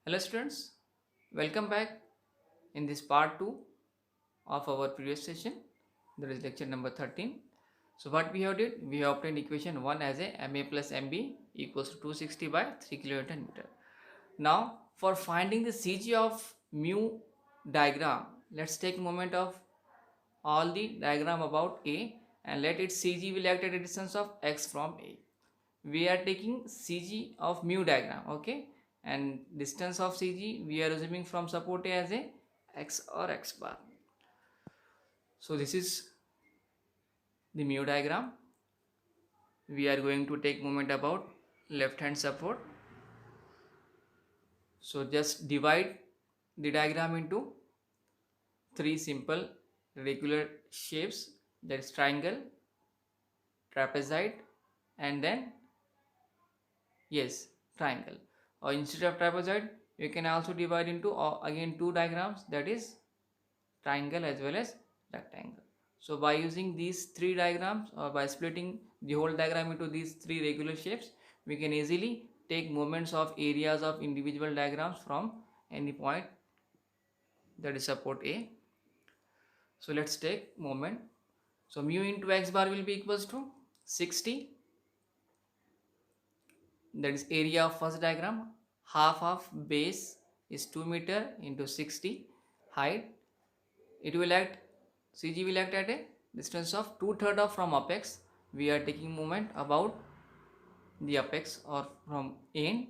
Hello students, welcome back in this part 2 of our previous session. That is lecture number 13. So what we have did, we have obtained equation 1 as a MA plus MB equals to 260 by 3 kilonewton meter. Now for finding the CG of mu diagram, let's take moment of all the diagram about A and let its CG will act at a distance of x from A. We are taking CG of mu diagram, okay, and distance of CG we are assuming from support A as a x or x bar. So this is the mu diagram. We are going to take moment about left hand support. So just divide the diagram into three simple regular shapes, that is triangle, trapezoid, and then yes, triangle. Or instead of trapezoid you can also divide into again two diagrams, that is triangle as well as rectangle. So by using these three diagrams or by splitting the whole diagram into these three regular shapes, we can easily take moments of areas of individual diagrams from any point, that is support A. So let's take moment. So mu into x bar will be equals to 60, that is area of first diagram. Half of base is 2 meter into 60 height. It will act, CG will act at a distance of 2/3 of from apex. We are taking moment about the apex or from end.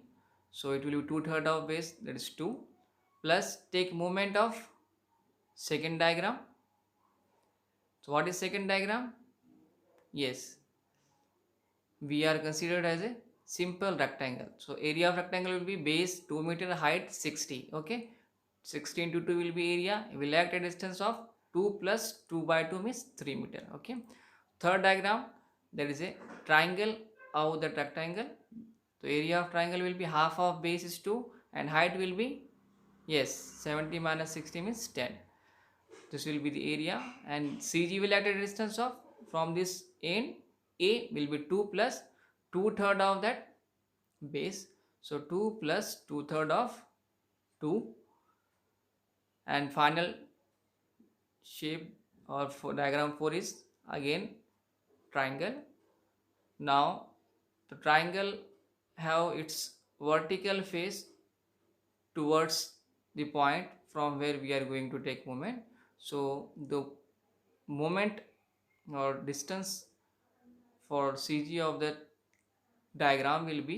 So it will be 2/3 of base, that is 2, plus take moment of second diagram. So what is second diagram? Yes, we are considered as a simple rectangle. So area of rectangle will be base 2 meter, height 60. Okay, 60 into 2 will be area. It will act at a distance of 2 plus 2 by 2 means 3 meter. Okay, third diagram, there is a triangle of the rectangle. So area of triangle will be half of base is 2 and height will be, yes, 70 minus 60 means 10. This will be the area, and CG will at a distance of from this end A will be 2 plus 2/3 of that base. So 2 plus 2/3 of 2, and final shape or for diagram 4 is again triangle. Now the triangle have its vertical face towards the point from where we are going to take moment. So the moment or distance for CG of that diagram will be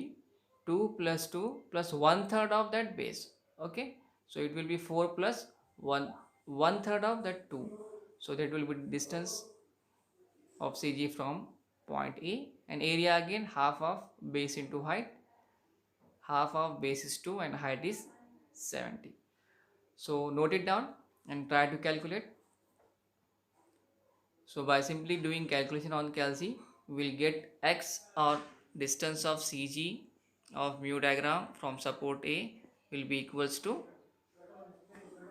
2 plus 2 plus 1/3 of that base. Okay, so it will be 4 plus 1, 1/3 of that 2. So that will be distance of CG from point A, and area again half of base into height. Half of base is 2 and height is 70. So note it down and try to calculate. So by simply doing calculation on calci, we will get x or distance of CG of mu diagram from support A will be equals to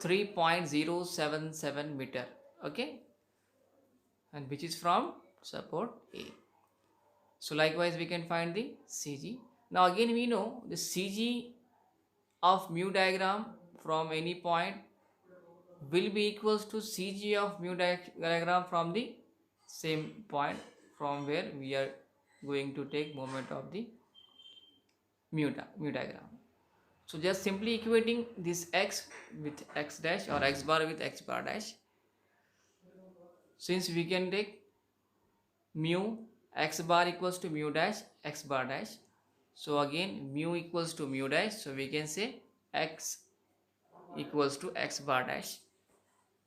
3.077 meter. Okay, and which is from support A. So likewise we can find the CG. Now again we know the CG of mu diagram from any point will be equals to CG of mu diagram from the same point from where we are going to take moment of the mu diagram. So just simply equating this x with x dash or x bar with x bar dash, since we can take mu x bar equals to mu dash x bar dash. So again mu equals to mu dash, so we can say x equals to x bar dash.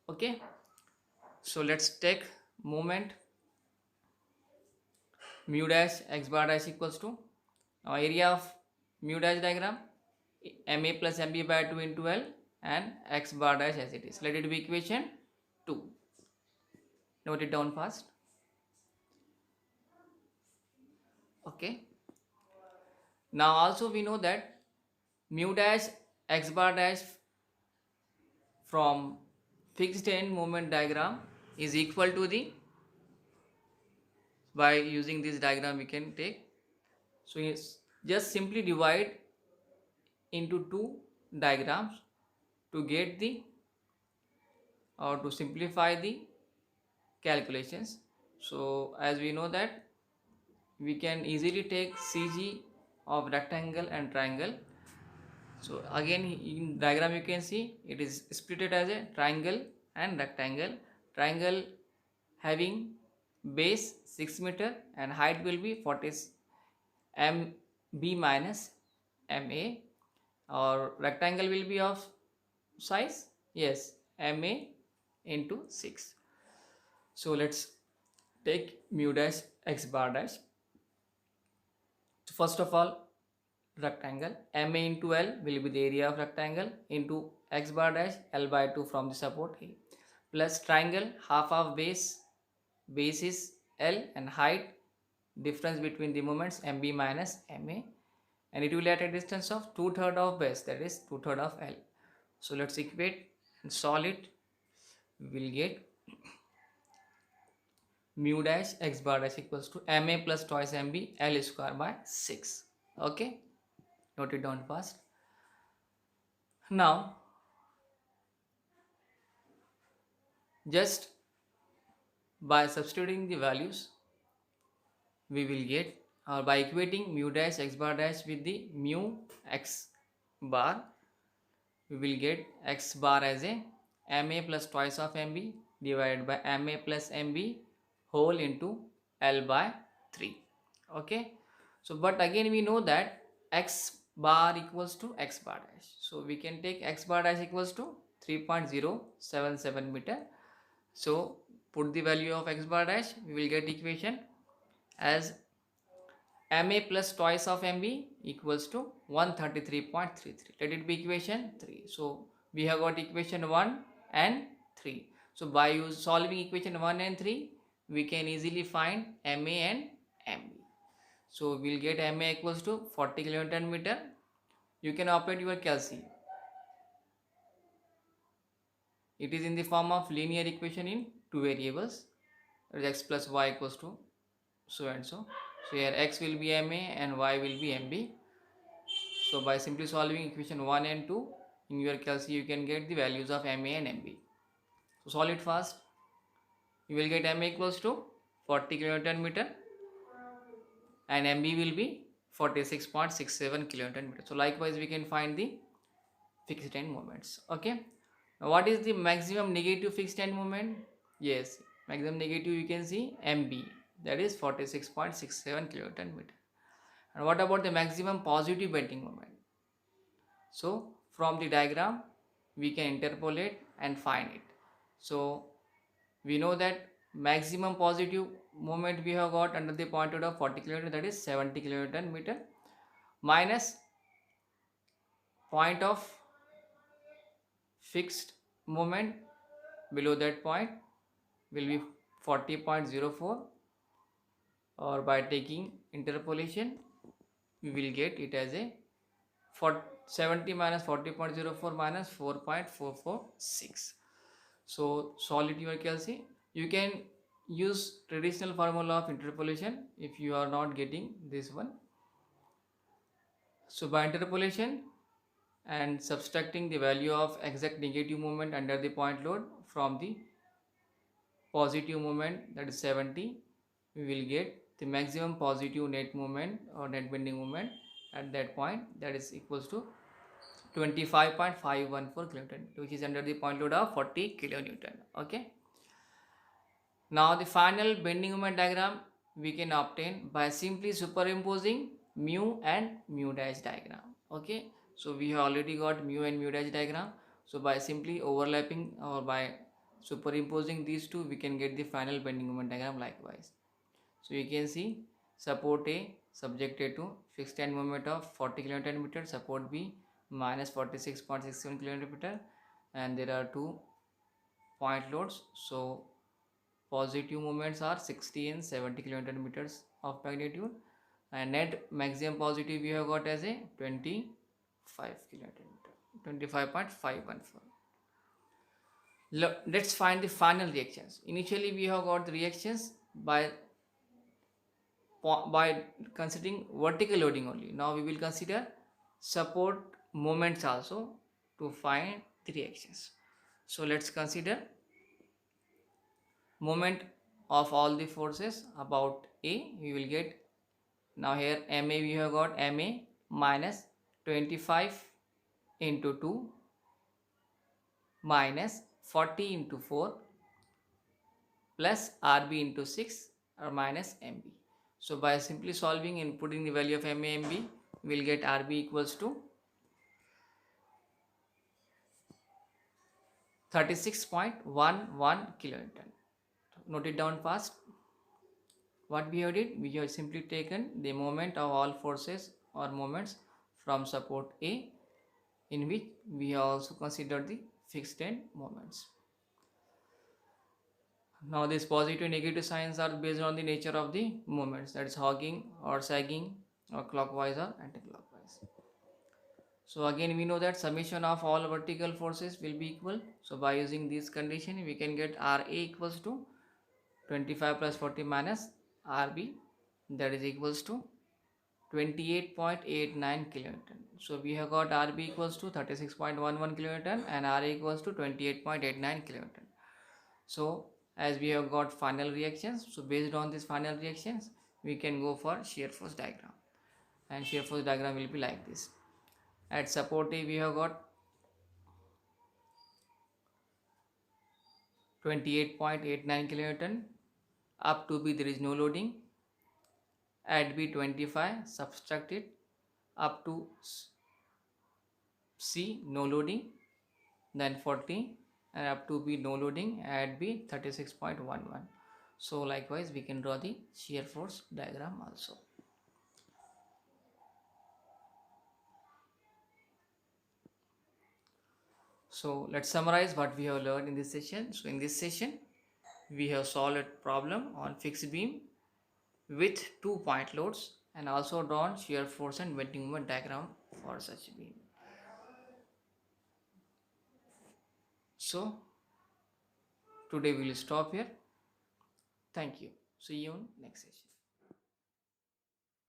Okay, so let's take moment mu dash x bar dash equals to, now area of mu dash diagram ma plus mb by 2 into L and x bar dash as it is. Let it be equation 2. Note it down fast. Okay, now also we know that mu dash x bar dash from fixed end moment diagram is equal to the, by using this diagram we can take, so yes, just simply divide into 2 diagrams to get the or to simplify the calculations. So as we know that we can easily take CG of rectangle and triangle. So again in diagram you can see it is splitted as a triangle and rectangle. Triangle having base 6 meter and height will be 40 MB minus MA, or rectangle will be of size, yes, MA into 6. So let's take mu dash x bar dash. So first of all, rectangle MA into L will be the area of rectangle into x bar dash L by 2 from the support A, plus triangle half of base is L and height difference between the moments MB minus MA, and it will at a distance of 2/3 of base, that is 2/3 of L. So let's equate and solve it. We will get mu dash x bar dash equals to MA plus twice MB L square by 6. Okay, note it down fast. Now just by substituting the values we will get, or by equating mu dash x bar dash with the mu x bar, we will get x bar as a MA plus twice of MB divided by MA plus MB whole into L by 3. Okay, so but again we know that x bar equals to x bar dash, so we can take x bar dash equals to 3.077 meter. So put the value of x bar dash, we will get equation as MA plus twice of MB equals to 133.33. Let it be equation 3. So we have got equation 1 and 3. So by solving equation 1 and 3, we can easily find MA and MB. So we'll get MA equals to 40 kilonewton meter. You can operate your calci. It is in the form of linear equation in two variables. That is x plus y equals to so and so. So here x will be MA and y will be MB. So by simply solving equation 1 and 2 in your calci, you can get the values of MA and MB. So solve it fast. You will get MA equals to 40 kilonewton meter and MB will be 46.67 kilonewton meter. So likewise we can find the fixed end moments. Okay. Now what is the maximum negative fixed end moment? Yes, maximum negative you can see MB, that is 46.67 kilonewton meter. And what about the maximum positive bending moment? So from the diagram we can interpolate and find it. So we know that maximum positive moment we have got under the point load of 40 kilonewton, that is 70 kilonewton meter, minus point of fixed moment below that point will be 40.04, or by taking interpolation we will get it as a 70 minus 40.04 minus 4.446. So solve it your calci. You can use traditional formula of interpolation if you are not getting this one. So by interpolation and subtracting the value of exact negative moment under the point load from the positive moment, that is 70, we will get the maximum positive net moment or net bending moment at that point, that is equals to 25.514 kilonewton, which is under the point load of 40 kilonewton. Okay. Now the final bending moment diagram we can obtain by simply superimposing mu and mu dash diagram. Okay. So we have already got mu and mu dash diagram. So by simply overlapping or by superimposing these two, we can get the final bending moment diagram likewise. So you can see support A subjected to fixed end moment of 40 kilonewton meter, support B minus 46.67 kilonewton meter, and there are two point loads. So positive moments are 60 and 70 kilonewton meters of magnitude, and net maximum positive we have got as a 25 kilonewton meter, 25.514. Let's find the final reactions. Initially we have got the reactions by considering vertical loading only. Now we will consider support moments also to find the reactions. So let's consider moment of all the forces about A. We will get, now here MA, we have got MA minus 25 into 2 minus 40 into 4 plus RB into 6 or minus MB. So by simply solving and putting the value of MA and MB, we will get RB equals to 36.11 kilonewton. Note it down fast. What we have did, we have simply taken the moment of all forces or moments from support A, in which we have also considered the fixed end moments. Now these positive and negative signs are based on the nature of the moments, that is hogging or sagging or clockwise or anti-clockwise. So again we know that summation of all vertical forces will be equal. So by using this condition we can get RA equals to 25 plus 40 minus RB, that is equals to 28.89 kilonewton. So we have got RB equals to 36.11 kilonewton and RA equals to 28.89 kilonewton. So as we have got final reactions, so based on these final reactions we can go for shear force diagram, and shear force diagram will be like this. At support A we have got 28.89 kilonewton, up to B there is no loading, at B 25 subtracted, up to C no loading, then 40, and up to B no loading, at B 36.11. So likewise we can draw the shear force diagram also. So let's summarize what we have learned in this session. So in this session we have solved a problem on fixed beam with 2 point loads and also drawn shear force and bending moment diagram for such beam. So today we will stop here. Thank you. See you in next session.